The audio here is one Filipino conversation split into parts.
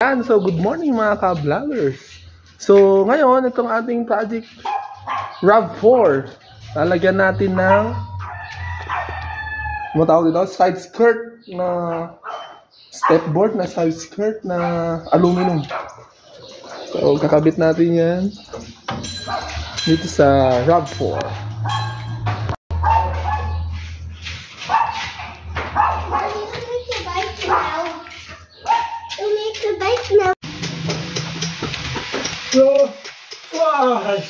So, good morning mga ka-vloggers. So, ngayon, itong ating project RAV4. Lalagyan natin ng matawag dito, side skirt na stepboard na side skirt na aluminum. So, kakabit natin yan dito sa RAV4. So, wow!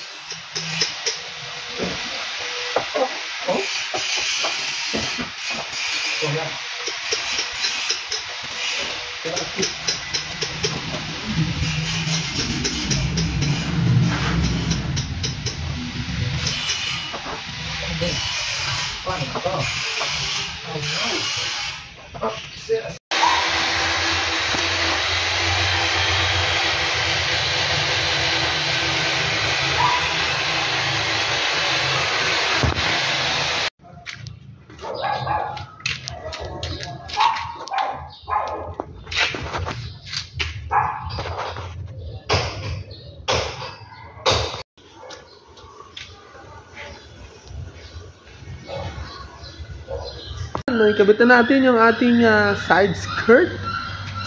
Ikabit na natin yung ating side skirt.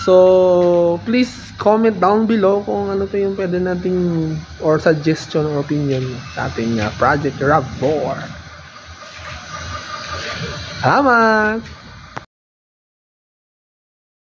So, please comment down below kung ano to yung pwede nating or suggestion or opinion sa ating project RAV4. Salamat!